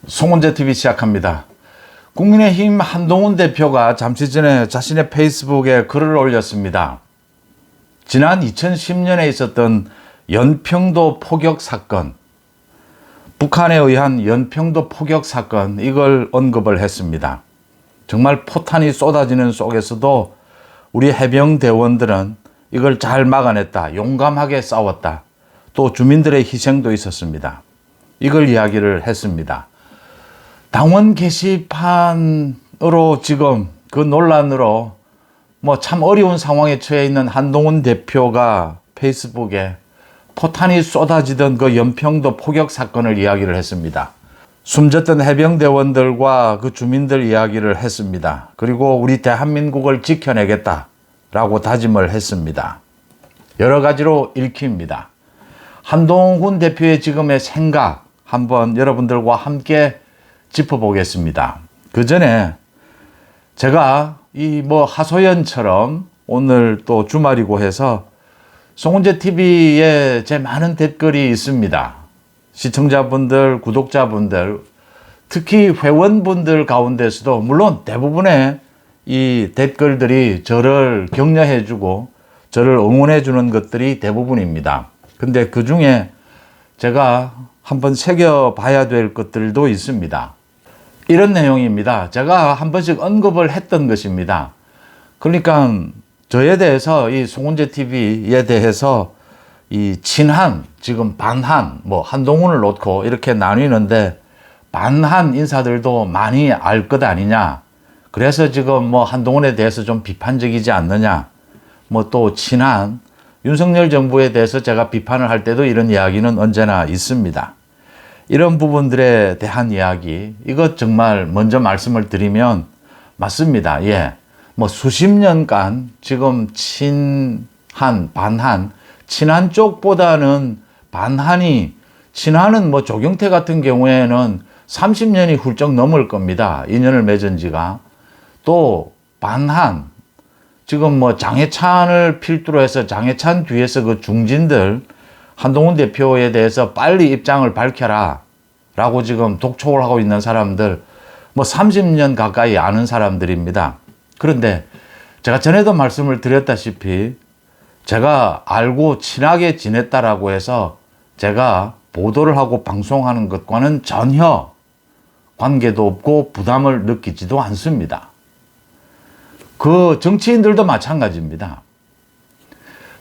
송은재 TV 시작합니다. 국민의힘 한동훈 대표가 잠시 전에 자신의 페이스북에 글을 올렸습니다. 지난 2010년에 있었던 연평도 포격 사건, 북한에 의한 연평도 포격 사건, 이걸 언급을 했습니다. 정말 포탄이 쏟아지는 속에서도 우리 해병대원들은 이걸 잘 막아냈다, 용감하게 싸웠다, 또 주민들의 희생도 있었습니다. 이걸 이야기를 했습니다. 당원 게시판으로 지금 그 논란으로 참 어려운 상황에 처해 있는 한동훈 대표가 페이스북에 포탄이 쏟아지던 그 연평도 포격 사건을 이야기를 했습니다. 숨졌던 해병대원들과 그 주민들 이야기를 했습니다. 그리고 우리 대한민국을 지켜내겠다라고 다짐을 했습니다. 여러 가지로 읽힙니다. 한동훈 대표의 지금의 생각 한번 여러분들과 함께 짚어보겠습니다. 그 전에 제가 하소연처럼 오늘 또 주말이고 해서 송은재 TV에 제 많은 댓글이 있습니다. 시청자분들, 구독자분들, 특히 회원분들 가운데서도 물론 대부분의 이 댓글들이 저를 격려해주고 저를 응원해주는 것들이 대부분입니다. 근데 그 중에 제가 한번 새겨봐야 될 것들도 있습니다. 이런 내용입니다. 제가 한 번씩 언급을 했던 것입니다. 그러니까 저에 대해서 이 송은재 TV에 대해서 이 친한, 지금 반한, 한동훈을 놓고 이렇게 나뉘는데 반한 인사들도 많이 알 것 아니냐. 그래서 지금 한동훈에 대해서 좀 비판적이지 않느냐. 또 친한 윤석열 정부에 대해서 제가 비판을 할 때도 이런 이야기는 언제나 있습니다. 이런 부분들에 대한 이야기, 이것 정말 먼저 말씀을 드리면 맞습니다. 수십 년간 지금 친한, 반한, 친한 쪽보다는 반한이, 친한은 조경태 같은 경우에는 30년이 훌쩍 넘을 겁니다. 인연을 맺은 지가. 또 반한, 지금 장해찬을 필두로 해서 장해찬 뒤에서 그 중진들, 한동훈 대표에 대해서 빨리 입장을 밝혀라 라고 지금 독촉을 하고 있는 사람들 30년 가까이 아는 사람들입니다. 그런데 제가 전에도 말씀을 드렸다시피 제가 알고 친하게 지냈다라고 해서 제가 보도를 하고 방송하는 것과는 전혀 관계도 없고 부담을 느끼지도 않습니다. 그 정치인들도 마찬가지입니다.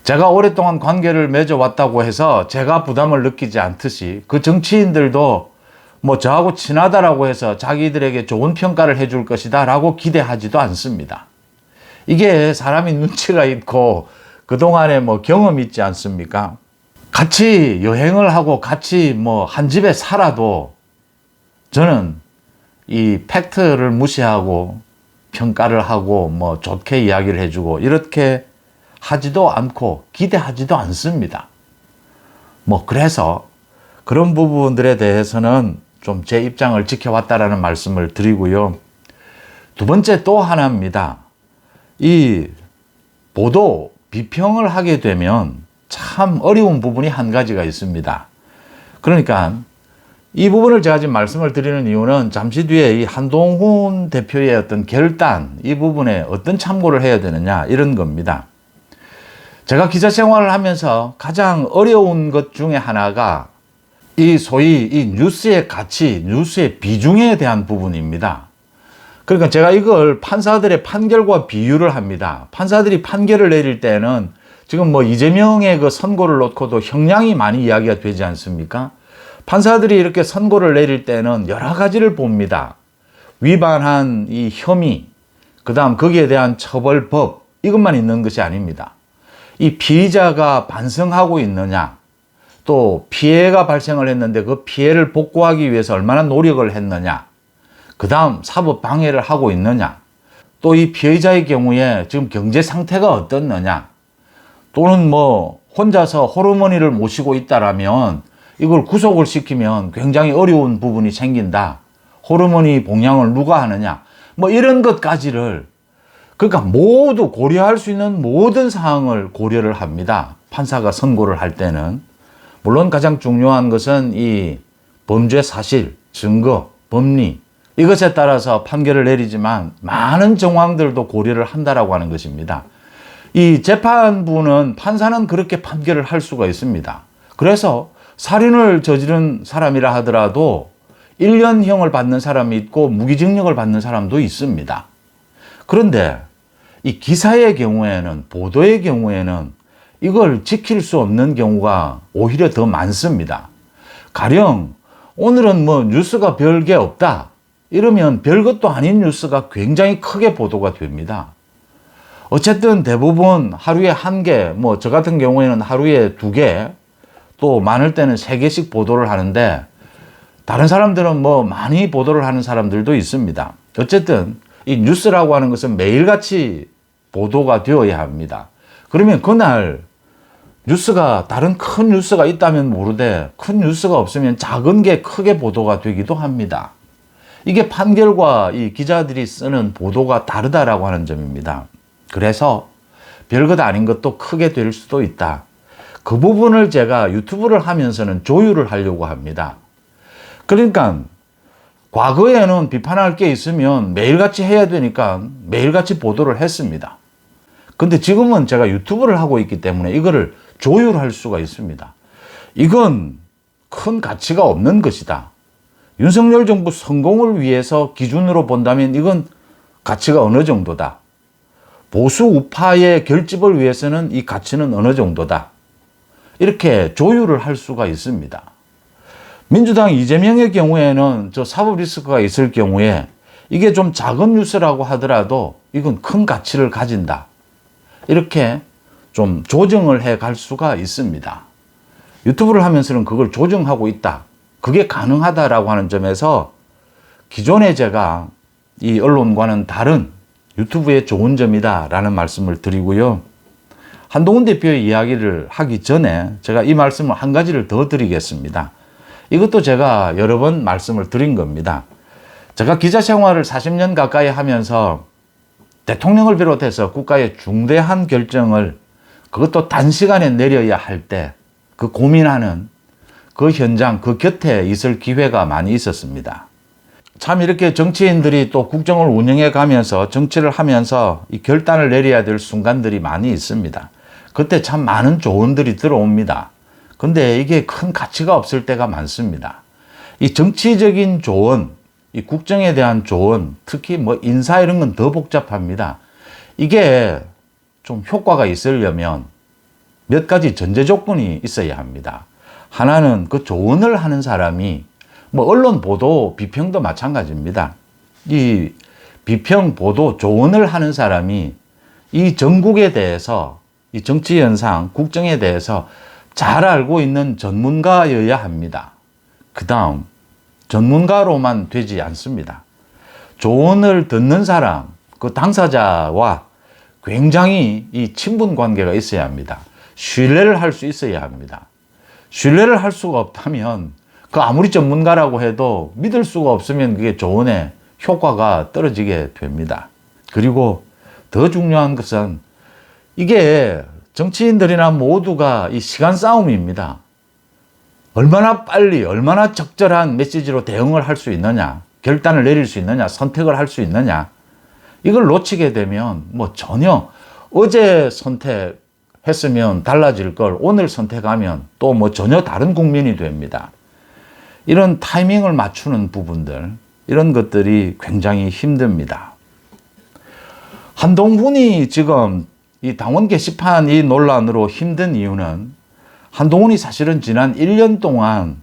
제가 오랫동안 관계를 맺어왔다고 해서 제가 부담을 느끼지 않듯이 그 정치인들도 저하고 친하다라고 해서 자기들에게 좋은 평가를 해줄 것이다 라고 기대하지도 않습니다. 이게 사람이 눈치가 있고 그동안에 경험이 있지 않습니까? 같이 여행을 하고 같이 한 집에 살아도 저는 이 팩트를 무시하고 평가를 하고 좋게 이야기를 해주고 이렇게 하지도 않고 기대하지도 않습니다. 그래서 그런 부분들에 대해서는 좀 제 입장을 지켜왔다라는 말씀을 드리고요. 두 번째 또 하나입니다. 이 보도, 비평을 하게 되면 참 어려운 부분이 한 가지가 있습니다. 그러니까 이 부분을 제가 지금 말씀을 드리는 이유는 잠시 뒤에 이 한동훈 대표의 어떤 결단, 이 부분에 어떤 참고를 해야 되느냐 이런 겁니다. 제가 기자 생활을 하면서 가장 어려운 것 중에 하나가 이 소위 이 뉴스의 가치, 뉴스의 비중에 대한 부분입니다. 그러니까 제가 이걸 판사들의 판결과 비유를 합니다. 판사들이 판결을 내릴 때는 지금 이재명의 그 선고를 놓고도 형량이 많이 이야기가 되지 않습니까? 판사들이 이렇게 선고를 내릴 때는 여러 가지를 봅니다. 위반한 이 혐의, 그 다음 거기에 대한 처벌법, 이것만 있는 것이 아닙니다. 이 피의자가 반성하고 있느냐, 또 피해가 발생을 했는데 그 피해를 복구하기 위해서 얼마나 노력을 했느냐, 그 다음 사법 방해를 하고 있느냐, 또 이 피해자의 경우에 지금 경제 상태가 어떻느냐, 또는 혼자서 호르몬이를 모시고 있다라면 이걸 구속을 시키면 굉장히 어려운 부분이 생긴다. 호르몬이 봉양을 누가 하느냐, 이런 것까지를, 그러니까 모두 고려할 수 있는 모든 사항을 고려를 합니다. 판사가 선고를 할 때는. 물론 가장 중요한 것은 이 범죄 사실, 증거, 법리 이것에 따라서 판결을 내리지만 많은 정황들도 고려를 한다라고 하는 것입니다. 이 재판부는 판사는 그렇게 판결을 할 수가 있습니다. 그래서 살인을 저지른 사람이라 하더라도 1년형을 받는 사람이 있고 무기징역을 받는 사람도 있습니다. 그런데 이 기사의 경우에는, 보도의 경우에는 이걸 지킬 수 없는 경우가 오히려 더 많습니다. 가령 오늘은 뭐 뉴스가 별게 없다 이러면 별것도 아닌 뉴스가 굉장히 크게 보도가 됩니다. 어쨌든 대부분 하루에 1개, 뭐 저 같은 경우에는 하루에 2개, 또 많을 때는 3개씩 보도를 하는데 다른 사람들은 뭐 많이 보도를 하는 사람들도 있습니다. 어쨌든 이 뉴스라고 하는 것은 매일같이 보도가 되어야 합니다. 그러면 그날 뉴스가 다른 큰 뉴스가 있다면 모르되 큰 뉴스가 없으면 작은 게 크게 보도가 되기도 합니다. 이게 판결과 이 기자들이 쓰는 보도가 다르다라고 하는 점입니다. 그래서 별것 아닌 것도 크게 될 수도 있다. 그 부분을 제가 유튜브를 하면서는 조율을 하려고 합니다. 그러니까 과거에는 비판할 게 있으면 매일같이 해야 되니까 매일같이 보도를 했습니다. 근데 지금은 제가 유튜브를 하고 있기 때문에 이거를 조율할 수가 있습니다. 이건 큰 가치가 없는 것이다. 윤석열 정부 성공을 위해서 기준으로 본다면 이건 가치가 어느 정도다. 보수 우파의 결집을 위해서는 이 가치는 어느 정도다. 이렇게 조율을 할 수가 있습니다. 민주당 이재명의 경우에는 저 사법 리스크가 있을 경우에 이게 좀 작은 뉴스라고 하더라도 이건 큰 가치를 가진다. 이렇게 좀 조정을 해 갈 수가 있습니다. 유튜브를 하면서는 그걸 조정하고 있다. 그게 가능하다라고 하는 점에서 기존에 제가 이 언론과는 다른 유튜브의 좋은 점이다라는 말씀을 드리고요. 한동훈 대표의 이야기를 하기 전에 제가 이 말씀을 한 가지를 더 드리겠습니다. 이것도 제가 여러 번 말씀을 드린 겁니다. 제가 기자 생활을 40년 가까이 하면서 대통령을 비롯해서 국가의 중대한 결정을 그것도 단시간에 내려야 할 때 그 고민하는 그 현장, 그 곁에 있을 기회가 많이 있었습니다. 참 이렇게 정치인들이 또 국정을 운영해 가면서 정치를 하면서 이 결단을 내려야 될 순간들이 많이 있습니다. 그때 참 많은 조언들이 들어옵니다. 근데 이게 큰 가치가 없을 때가 많습니다. 이 정치적인 조언, 이 국정에 대한 조언, 특히 뭐 인사 이런 건 더 복잡합니다. 이게 좀 효과가 있으려면 몇 가지 전제 조건이 있어야 합니다. 하나는 그 조언을 하는 사람이 뭐 언론 보도, 비평도 마찬가지입니다. 이 비평, 보도, 조언을 하는 사람이 이 정국에 대해서, 이 정치 현상, 국정에 대해서 잘 알고 있는 전문가여야 합니다. 그 다음 전문가로만 되지 않습니다. 조언을 듣는 사람, 그 당사자와 굉장히 이 친분 관계가 있어야 합니다. 신뢰를 할 수 있어야 합니다. 신뢰를 할 수가 없다면 그 아무리 전문가라고 해도 믿을 수가 없으면 그게 조언의 효과가 떨어지게 됩니다. 그리고 더 중요한 것은 이게 정치인들이나 모두가 이 시간 싸움입니다. 얼마나 빨리, 얼마나 적절한 메시지로 대응을 할 수 있느냐, 결단을 내릴 수 있느냐, 선택을 할 수 있느냐, 이걸 놓치게 되면 뭐 전혀 어제 선택했으면 달라질 걸 오늘 선택하면 또 뭐 전혀 다른 국민이 됩니다. 이런 타이밍을 맞추는 부분들, 이런 것들이 굉장히 힘듭니다. 한동훈이 지금 이 당원 게시판 이 논란으로 힘든 이유는 한동훈이 사실은 지난 1년 동안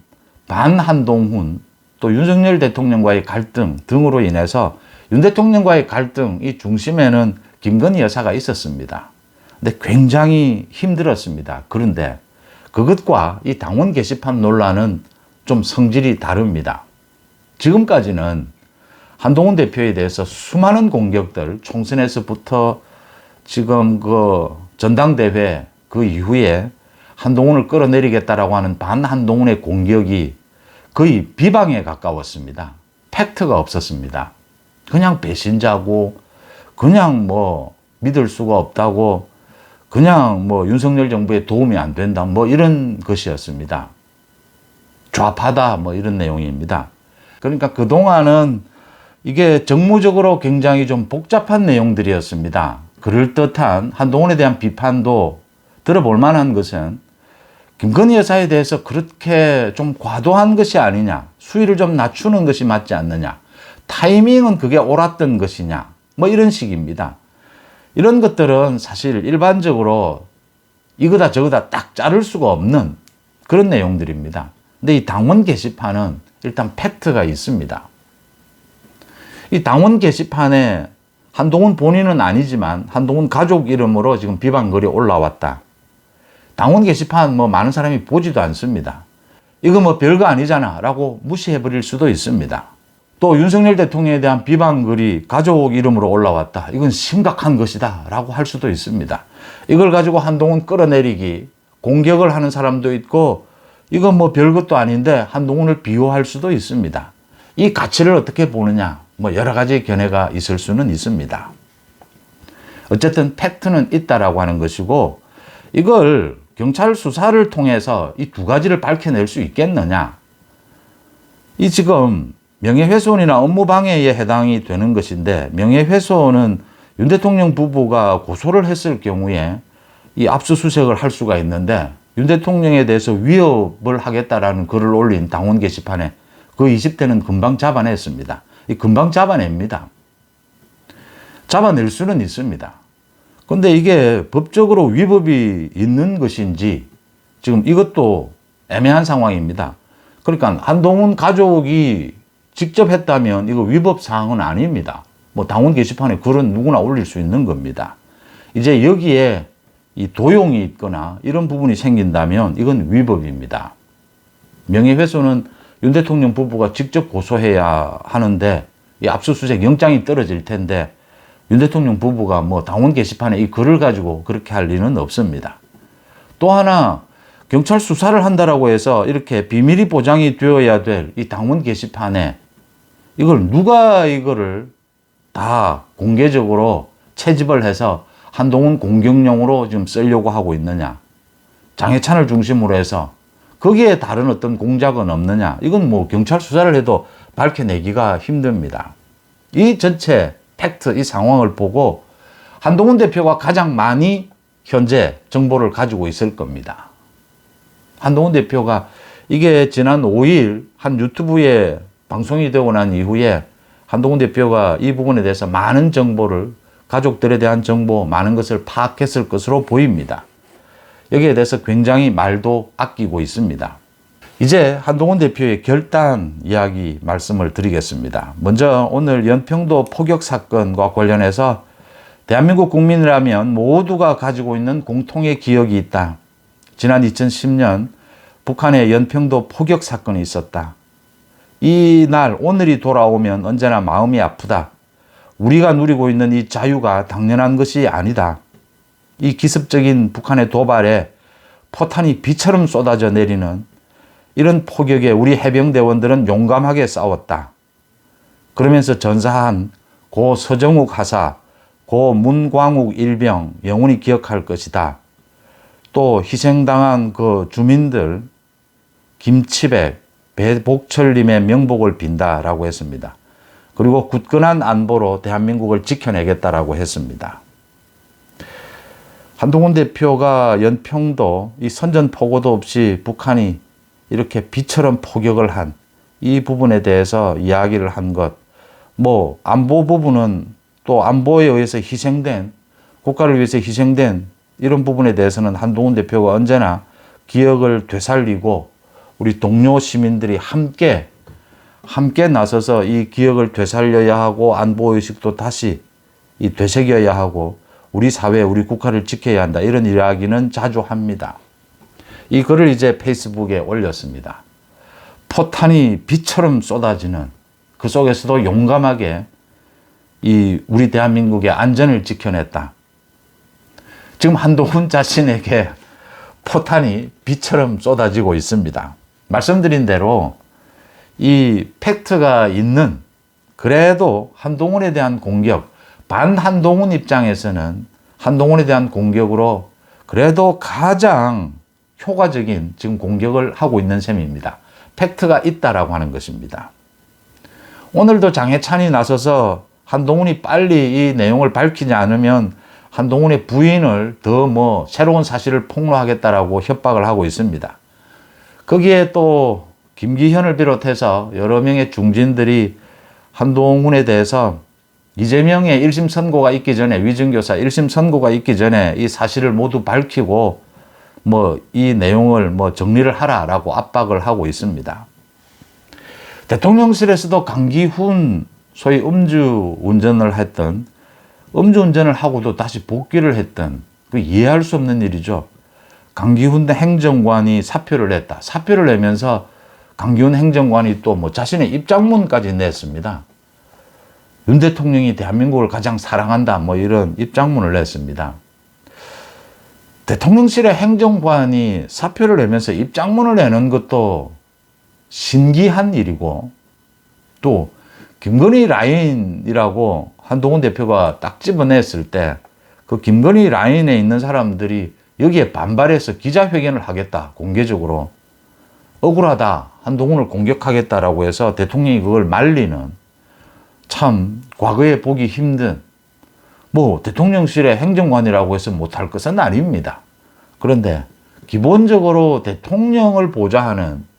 반한동훈 또 윤석열 대통령과의 갈등 등으로 인해서 윤 대통령과의 갈등 이 중심에는 김건희 여사가 있었습니다. 근데 굉장히 힘들었습니다. 그런데 그것과 이 당원 게시판 논란은 좀 성질이 다릅니다. 지금까지는 한동훈 대표에 대해서 수많은 공격들, 총선에서부터 지금 그 전당대회 그 이후에 한동훈을 끌어내리겠다라고 하는 반한동훈의 공격이 거의 비방에 가까웠습니다. 팩트가 없었습니다. 그냥 배신자고, 그냥 뭐 믿을 수가 없다고, 그냥 뭐 윤석열 정부에 도움이 안 된다, 뭐 이런 것이었습니다. 좌파다, 뭐 이런 내용입니다. 그러니까 그동안은 이게 정무적으로 굉장히 좀 복잡한 내용들이었습니다. 그럴듯한 한동훈에 대한 비판도 들어볼 만한 것은 김건희 여사에 대해서 그렇게 좀 과도한 것이 아니냐, 수위를 좀 낮추는 것이 맞지 않느냐, 타이밍은 그게 옳았던 것이냐, 뭐 이런 식입니다. 이런 것들은 사실 일반적으로 이거다 저거다 딱 자를 수가 없는 그런 내용들입니다. 근데 이 당원 게시판은 일단 팩트가 있습니다. 이 당원 게시판에 한동훈 본인은 아니지만 한동훈 가족 이름으로 지금 비방글이 올라왔다. 당원 게시판 뭐 많은 사람이 보지도 않습니다. 이거 뭐 별거 아니잖아 라고 무시해버릴 수도 있습니다. 또 윤석열 대통령에 대한 비방글이 가족 이름으로 올라왔다. 이건 심각한 것이다 라고 할 수도 있습니다. 이걸 가지고 한동훈 끌어내리기, 공격을 하는 사람도 있고 이건 뭐 별것도 아닌데 한동훈을 비호할 수도 있습니다. 이 가치를 어떻게 보느냐, 뭐 여러 가지 견해가 있을 수는 있습니다. 어쨌든 팩트는 있다라고 하는 것이고 이걸 경찰 수사를 통해서 이 두 가지를 밝혀낼 수 있겠느냐. 이 지금 명예훼손이나 업무방해에 해당이 되는 것인데 명예훼손은 윤 대통령 부부가 고소를 했을 경우에 이 압수수색을 할 수가 있는데 윤 대통령에 대해서 위협을 하겠다라는 글을 올린 당원 게시판에 그 20대는 금방 잡아냈습니다. 이 금방 잡아냅니다. 잡아낼 수는 있습니다. 근데 이게 법적으로 위법이 있는 것인지 지금 이것도 애매한 상황입니다. 그러니까 한동훈 가족이 직접 했다면 이거 위법 사항은 아닙니다. 뭐 당원 게시판에 글은 누구나 올릴 수 있는 겁니다. 이제 여기에 이 도용이 있거나 이런 부분이 생긴다면 이건 위법입니다. 명예훼손은 윤 대통령 부부가 직접 고소해야 하는데 이 압수수색 영장이 떨어질 텐데 윤 대통령 부부가 뭐 당원 게시판에 이 글을 가지고 그렇게 할 리는 없습니다. 또 하나 경찰 수사를 한다라고 해서 이렇게 비밀이 보장이 되어야 될 이 당원 게시판에 이걸 누가 이거를 다 공개적으로 채집을 해서 한동훈 공격용으로 지금 쓰려고 하고 있느냐. 장해찬을 중심으로 해서 거기에 다른 어떤 공작은 없느냐. 이건 뭐 경찰 수사를 해도 밝혀내기가 힘듭니다. 이 전체 팩트, 이 상황을 보고 한동훈 대표가 가장 많이 현재 정보를 가지고 있을 겁니다. 한동훈 대표가 이게 지난 5일 한 유튜브에 방송이 되고 난 이후에 한동훈 대표가 이 부분에 대해서 많은 정보를 가족들에 대한 정보 많은 것을 파악했을 것으로 보입니다. 여기에 대해서 굉장히 말도 아끼고 있습니다. 이제 한동훈 대표의 결단 이야기 말씀을 드리겠습니다. 먼저 오늘 연평도 포격 사건과 관련해서 대한민국 국민이라면 모두가 가지고 있는 공통의 기억이 있다. 지난 2010년 북한의 연평도 포격 사건이 있었다. 이 날 오늘이 돌아오면 언제나 마음이 아프다. 우리가 누리고 있는 이 자유가 당연한 것이 아니다. 이 기습적인 북한의 도발에 포탄이 비처럼 쏟아져 내리는 이런 포격에 우리 해병대원들은 용감하게 싸웠다. 그러면서 전사한 고 서정욱 하사, 고 문광욱 일병 영원히 기억할 것이다. 또 희생당한 그 주민들 김치백, 배복철님의 명복을 빈다라고 했습니다. 그리고 굳건한 안보로 대한민국을 지켜내겠다라고 했습니다. 한동훈 대표가 연평도 이 선전포고도 없이 북한이 이렇게 비처럼 포격을 한 이 부분에 대해서 이야기를 한 것, 뭐 안보 부분은 또 안보에 의해서 희생된, 국가를 위해서 희생된 이런 부분에 대해서는 한동훈 대표가 언제나 기억을 되살리고 우리 동료 시민들이 함께 나서서 이 기억을 되살려야 하고 안보의식도 다시 이 되새겨야 하고 우리 사회, 우리 국가를 지켜야 한다. 이런 이야기는 자주 합니다. 이 글을 이제 페이스북에 올렸습니다. 포탄이 비처럼 쏟아지는 그 속에서도 용감하게 이 우리 대한민국의 안전을 지켜냈다. 지금 한동훈 자신에게 포탄이 비처럼 쏟아지고 있습니다. 말씀드린 대로 이 팩트가 있는 그래도 한동훈에 대한 공격, 반 한동훈 입장에서는 한동훈에 대한 공격으로 그래도 가장 효과적인 지금 공격을 하고 있는 셈입니다. 팩트가 있다라고 하는 것입니다. 오늘도 장해찬이 나서서 한동훈이 빨리 이 내용을 밝히지 않으면 한동훈의 부인을 더 새로운 사실을 폭로하겠다라고 협박을 하고 있습니다. 거기에 또 김기현을 비롯해서 여러 명의 중진들이 한동훈에 대해서 이재명의 1심 선고가 있기 전에, 위증교사 1심 선고가 있기 전에 이 사실을 모두 밝히고 이 내용을 정리를 하라라고 압박을 하고 있습니다. 대통령실에서도 강기훈 소위 음주운전을 했던, 음주운전을 하고도 다시 복귀를 했던, 그 이해할 수 없는 일이죠. 강기훈 행정관이 사표를 냈다. 사표를 내면서 강기훈 행정관이 또 자신의 입장문까지 냈습니다. 윤 대통령이 대한민국을 가장 사랑한다, 이런 입장문을 냈습니다. 대통령실의 행정관이 사표를 내면서 입장문을 내는 것도 신기한 일이고, 또 김건희 라인이라고 한동훈 대표가 딱 집어냈을 때 그 김건희 라인에 있는 사람들이 여기에 반발해서 기자회견을 하겠다, 공개적으로 억울하다, 한동훈을 공격하겠다라고 해서 대통령이 그걸 말리는, 참 과거에 보기 힘든, 대통령실의 행정관이라고 해서 못할 것은 아닙니다. 그런데 기본적으로 대통령을 보좌하는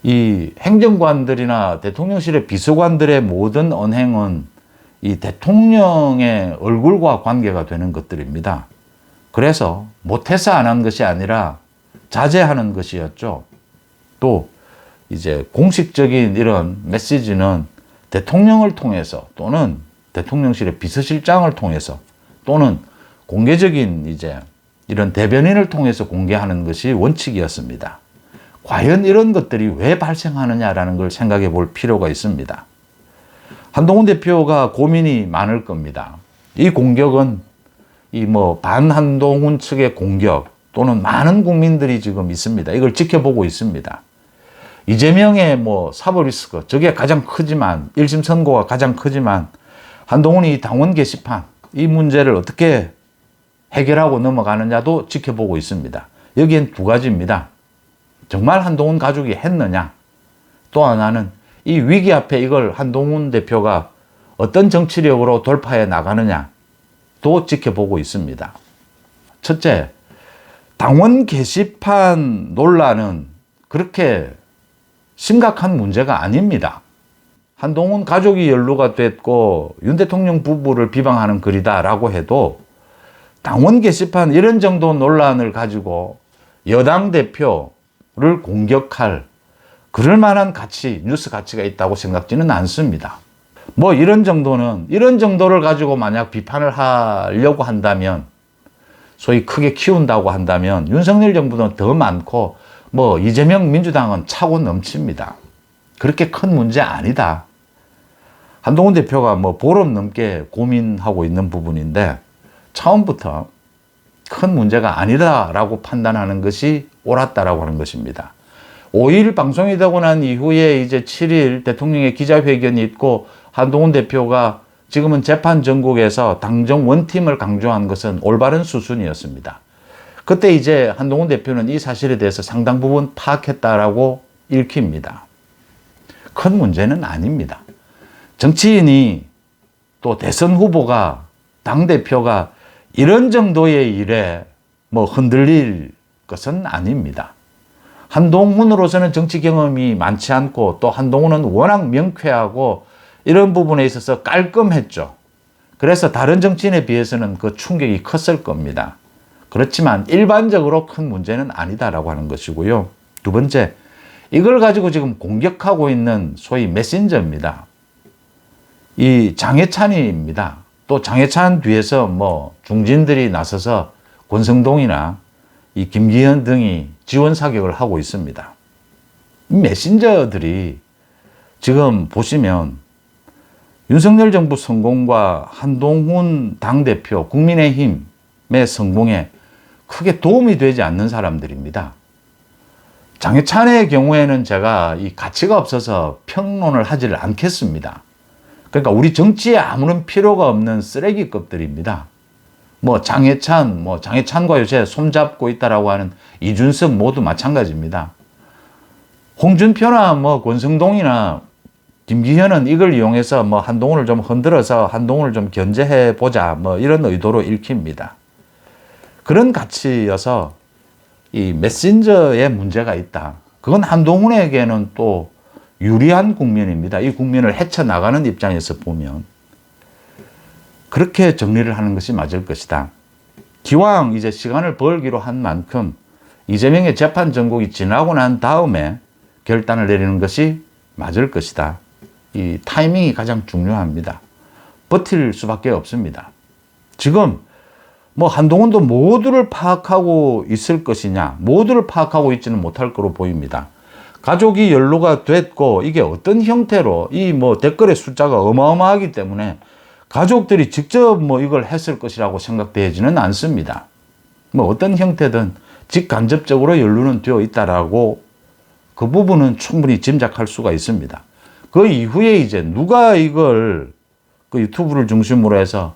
이 행정관들이나 대통령실의 비서관들의 모든 언행은 이 대통령의 얼굴과 관계가 되는 것들입니다. 그래서 못해서 안 한 것이 아니라 자제하는 것이었죠. 또 이제 공식적인 이런 메시지는 대통령을 통해서, 또는 대통령실의 비서실장을 통해서, 또는 공개적인 이제 이런 대변인을 통해서 공개하는 것이 원칙이었습니다. 과연 이런 것들이 왜 발생하느냐라는 걸 생각해 볼 필요가 있습니다. 한동훈 대표가 고민이 많을 겁니다. 이 공격은 반한동훈 측의 공격, 또는 많은 국민들이 지금 있습니다. 이걸 지켜보고 있습니다. 이재명의 사법 리스크, 저게 가장 크지만, 1심 선고가 가장 크지만, 한동훈이 당원 게시판, 이 문제를 어떻게 해결하고 넘어가느냐도 지켜보고 있습니다. 여기엔 두 가지입니다. 정말 한동훈 가족이 했느냐? 또 하나는 이 위기 앞에 이걸 한동훈 대표가 어떤 정치력으로 돌파해 나가느냐도 지켜보고 있습니다. 첫째, 당원 게시판 논란은 그렇게 심각한 문제가 아닙니다. 한동훈 가족이 연루가 됐고 윤 대통령 부부를 비방하는 글이다라고 해도 당원 게시판 이런 정도 논란을 가지고 여당 대표를 공격할 그럴 만한 가치, 뉴스 가치가 있다고 생각지는 않습니다. 이런 정도를 가지고 만약 비판을 하려고 한다면, 소위 크게 키운다고 한다면 윤석열 정부는 더 많고 이재명 민주당은 차고 넘칩니다. 그렇게 큰 문제 아니다. 한동훈 대표가 보름 넘게 고민하고 있는 부분인데 처음부터 큰 문제가 아니다라고 판단하는 것이 옳았다라고 하는 것입니다. 5일 방송이 되고 난 이후에 이제 7일 대통령의 기자회견이 있고 한동훈 대표가 지금은 재판 전국에서 당정 원팀을 강조한 것은 올바른 수순이었습니다. 그때 이제 한동훈 대표는 이 사실에 대해서 상당 부분 파악했다라고 읽힙니다. 큰 문제는 아닙니다. 정치인이 또 대선 후보가, 당대표가 이런 정도의 일에 흔들릴 것은 아닙니다. 한동훈으로서는 정치 경험이 많지 않고 또 한동훈은 워낙 명쾌하고 이런 부분에 있어서 깔끔했죠. 그래서 다른 정치인에 비해서는 그 충격이 컸을 겁니다. 그렇지만 일반적으로 큰 문제는 아니다라고 하는 것이고요. 두 번째, 이걸 가지고 지금 공격하고 있는 소위 메신저입니다. 이 장해찬입니다. 또 장해찬 뒤에서 중진들이 나서서 권성동이나 이 김기현 등이 지원 사격을 하고 있습니다. 이 메신저들이 지금 보시면 윤석열 정부 성공과 한동훈 당대표 국민의힘의 성공에 크게 도움이 되지 않는 사람들입니다. 장해찬의 경우에는 제가 이 가치가 없어서 평론을 하지를 않겠습니다. 그러니까 우리 정치에 아무런 필요가 없는 쓰레기급들입니다. 장해찬과 요새 손잡고 있다라고 하는 이준석 모두 마찬가지입니다. 홍준표나 권성동이나 김기현은 이걸 이용해서 뭐 한동훈을 좀 흔들어서 한동훈을 좀 견제해 보자 뭐 이런 의도로 읽힙니다. 그런 가치여서 이 메신저에 문제가 있다. 그건 한동훈에게는 또 유리한 국면입니다. 이 국면을 헤쳐나가는 입장에서 보면 그렇게 정리를 하는 것이 맞을 것이다. 기왕 이제 시간을 벌기로 한 만큼 이재명의 재판 전국이 지나고 난 다음에 결단을 내리는 것이 맞을 것이다. 이 타이밍이 가장 중요합니다. 버틸 수밖에 없습니다. 지금 뭐 한동훈도 모두를 파악하고 있을 것이냐, 모두를 파악하고 있지는 못할 거로 보입니다. 가족이 연루가 됐고 이게 어떤 형태로 이 뭐 댓글의 숫자가 어마어마하기 때문에 가족들이 직접 뭐 이걸 했을 것이라고 생각되지는 않습니다. 뭐 어떤 형태든 직간접적으로 연루는 되어 있다라고 그 부분은 충분히 짐작할 수가 있습니다. 그 이후에 이제 누가 이걸 그 유튜브를 중심으로 해서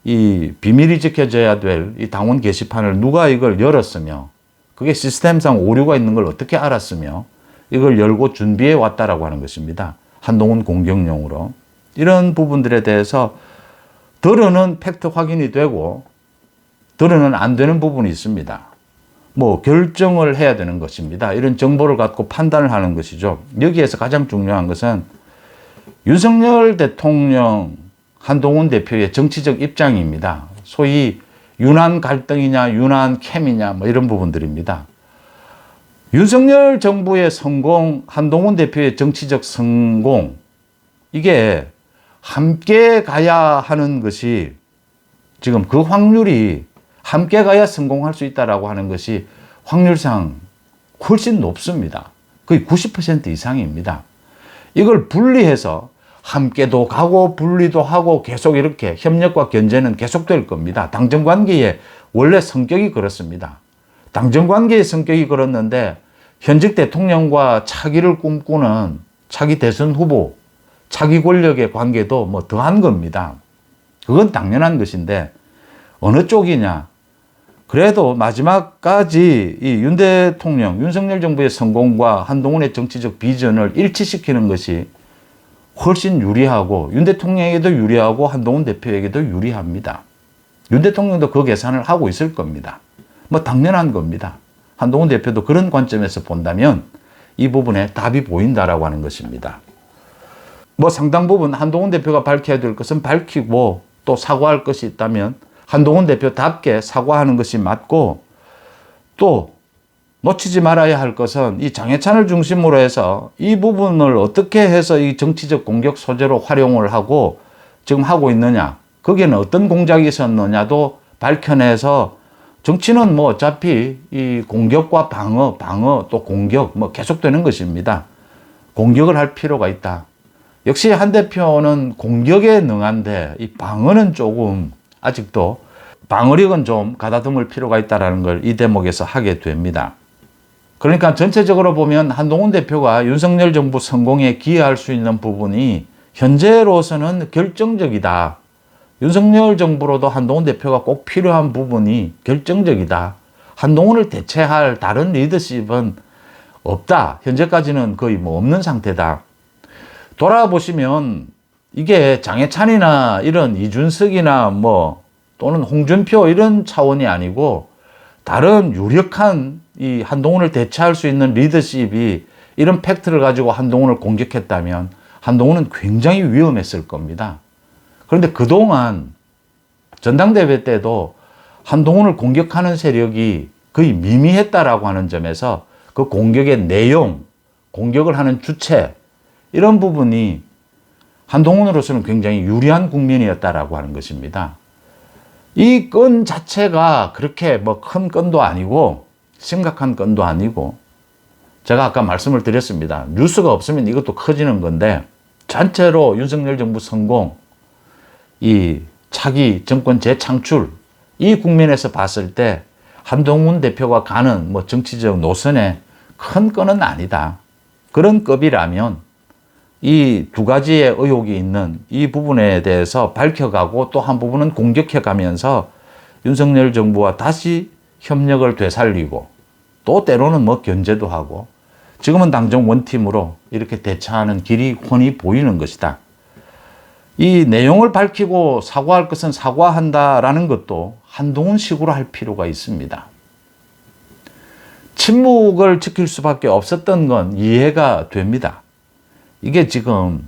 이 비밀이 지켜져야 될 이 당원 게시판을 누가 이걸 열었으며 그게 시스템상 오류가 있는 걸 어떻게 알았으며 이걸 열고 준비해 왔다라고 하는 것입니다. 한동훈 공격용으로. 이런 부분들에 대해서 덜어는 팩트 확인이 되고 덜어는 안 되는 부분이 있습니다. 뭐 결정을 해야 되는 것입니다. 이런 정보를 갖고 판단을 하는 것이죠. 여기에서 가장 중요한 것은 윤석열 대통령, 한동훈 대표의 정치적 입장입니다. 소위 윤한 갈등이냐 윤한 캠이냐 뭐 이런 부분들입니다. 윤석열 정부의 성공, 한동훈 대표의 정치적 성공, 이게 함께 가야 하는 것이 지금 그 확률이 함께 가야 성공할 수 있다라고 하는 것이 확률상 훨씬 높습니다. 거의 90% 이상입니다. 이걸 분리해서 함께도 가고 분리도 하고 계속 이렇게 협력과 견제는 계속될 겁니다. 당정관계의 원래 성격이 그렇습니다. 당정관계의 성격이 그렇는데 현직 대통령과 차기를 꿈꾸는 차기 대선 후보, 차기 권력의 관계도 뭐 더한 겁니다. 그건 당연한 것인데 어느 쪽이냐. 그래도 마지막까지 이 윤 대통령, 윤석열 정부의 성공과 한동훈의 정치적 비전을 일치시키는 것이 훨씬 유리하고 윤 대통령에게도 유리하고 한동훈 대표에게도 유리합니다. 윤 대통령도 그 계산을 하고 있을 겁니다. 뭐 당연한 겁니다. 한동훈 대표도 그런 관점에서 본다면 이 부분에 답이 보인다라고 하는 것입니다. 뭐 상당 부분 한동훈 대표가 밝혀야 될 것은 밝히고 또 사과할 것이 있다면 한동훈 대표답게 사과하는 것이 맞고 또 놓치지 말아야 할 것은 이 장해찬을 중심으로 해서 이 부분을 어떻게 해서 이 정치적 공격 소재로 활용을 하고 지금 하고 있느냐, 거기에는 어떤 공작이 있었느냐도 밝혀내서 정치는 뭐 어차피 이 공격과 방어 또 공격 뭐 계속되는 것입니다. 공격을 할 필요가 있다. 역시 한 대표는 공격에 능한데 이 방어는 조금 아직도 방어력은 좀 가다듬을 필요가 있다는 걸 이 대목에서 하게 됩니다. 그러니까 전체적으로 보면 한동훈 대표가 윤석열 정부 성공에 기여할 수 있는 부분이 현재로서는 결정적이다. 윤석열 정부로도 한동훈 대표가 꼭 필요한 부분이 결정적이다. 한동훈을 대체할 다른 리더십은 없다. 현재까지는 거의 뭐 없는 상태다. 돌아보시면 이게 장해찬이나 이런 이준석이나 뭐 또는 홍준표 이런 차원이 아니고 다른 유력한 이 한동훈을 대체할 수 있는 리더십이 이런 팩트를 가지고 한동훈을 공격했다면 한동훈은 굉장히 위험했을 겁니다. 그런데 그동안 전당대회 때도 한동훈을 공격하는 세력이 거의 미미했다라고 하는 점에서 그 공격의 내용, 공격을 하는 주체 이런 부분이 한동훈으로서는 굉장히 유리한 국면이었다라고 하는 것입니다. 이 건 자체가 그렇게 뭐 큰 건도 아니고 심각한 건도 아니고 제가 아까 말씀을 드렸습니다. 뉴스가 없으면 이것도 커지는 건데 전체로 윤석열 정부 성공, 이 차기 정권 재창출 이 국면에서 봤을 때 한동훈 대표가 가는 뭐 정치적 노선에 큰 건은 아니다. 그런 급이라면 이 두 가지의 의혹이 있는 이 부분에 대해서 밝혀가고 또 한 부분은 공격해가면서 윤석열 정부와 다시 협력을 되살리고 또 때로는 뭐 견제도 하고 지금은 당정 원팀으로 이렇게 대처하는 길이 훤히 보이는 것이다. 이 내용을 밝히고 사과할 것은 사과한다라는 것도 한동훈식으로 할 필요가 있습니다. 침묵을 지킬 수밖에 없었던 건 이해가 됩니다. 이게 지금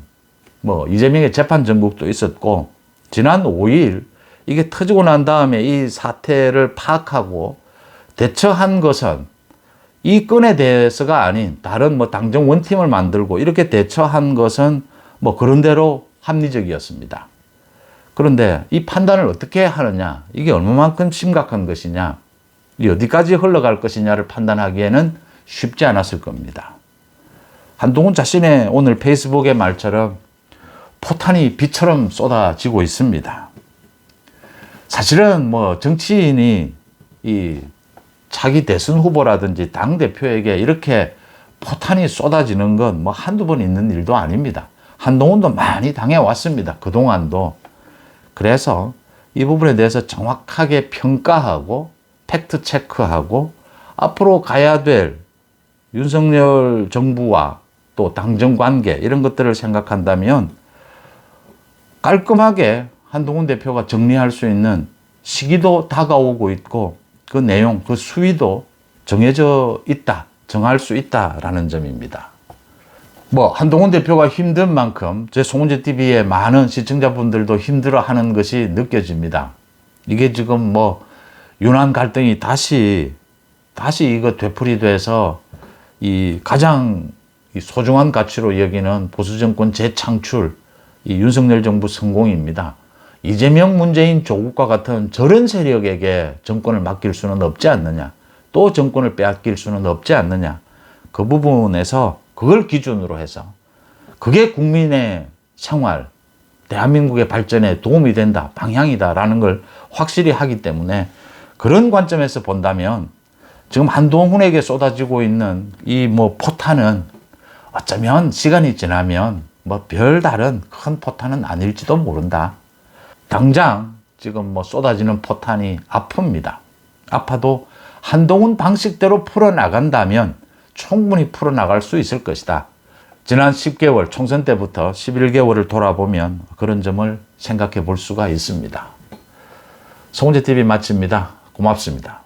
이재명의 재판 전국도 있었고, 지난 5일 이게 터지고 난 다음에 이 사태를 파악하고 대처한 것은 이 건에 대해서가 아닌 다른 당정 원팀을 만들고 이렇게 대처한 것은 그런대로 합리적이었습니다. 그런데 이 판단을 어떻게 하느냐, 이게 얼마만큼 심각한 것이냐, 어디까지 흘러갈 것이냐를 판단하기에는 쉽지 않았을 겁니다. 한동훈 자신의 오늘 페이스북의 말처럼 포탄이 비처럼 쏟아지고 있습니다. 사실은 정치인이 이 차기 대선 후보라든지 당대표에게 이렇게 포탄이 쏟아지는 건 한두 번 있는 일도 아닙니다. 한동훈도 많이 당해왔습니다. 그동안도. 그래서 이 부분에 대해서 정확하게 평가하고 팩트 체크하고 앞으로 가야 될 윤석열 정부와 또 당정 관계 이런 것들을 생각한다면 깔끔하게 한동훈 대표가 정리할 수 있는 시기도 다가오고 있고 그 내용, 그 수위도 정해져 있다, 정할 수 있다라는 점입니다. 한동훈 대표가 힘든 만큼 제 송은재TV의 많은 시청자분들도 힘들어하는 것이 느껴집니다. 이게 지금 윤한 갈등이 다시 이거 되풀이돼서 이 가장 소중한 가치로 여기는 보수정권 재창출, 이 윤석열 정부 성공입니다. 이재명, 문재인, 조국과 같은 저런 세력에게 정권을 맡길 수는 없지 않느냐, 또 정권을 빼앗길 수는 없지 않느냐, 그 부분에서 그걸 기준으로 해서 그게 국민의 생활, 대한민국의 발전에 도움이 된다, 방향이다라는 걸 확실히 하기 때문에 그런 관점에서 본다면 지금 한동훈에게 쏟아지고 있는 이 포탄은 어쩌면 시간이 지나면 별다른 큰 포탄은 아닐지도 모른다. 당장 지금 쏟아지는 포탄이 아픕니다. 아파도 한동훈 방식대로 풀어나간다면 충분히 풀어나갈 수 있을 것이다. 지난 10개월 총선 때부터 11개월을 돌아보면 그런 점을 생각해 볼 수가 있습니다. 송은재TV 마칩니다. 고맙습니다.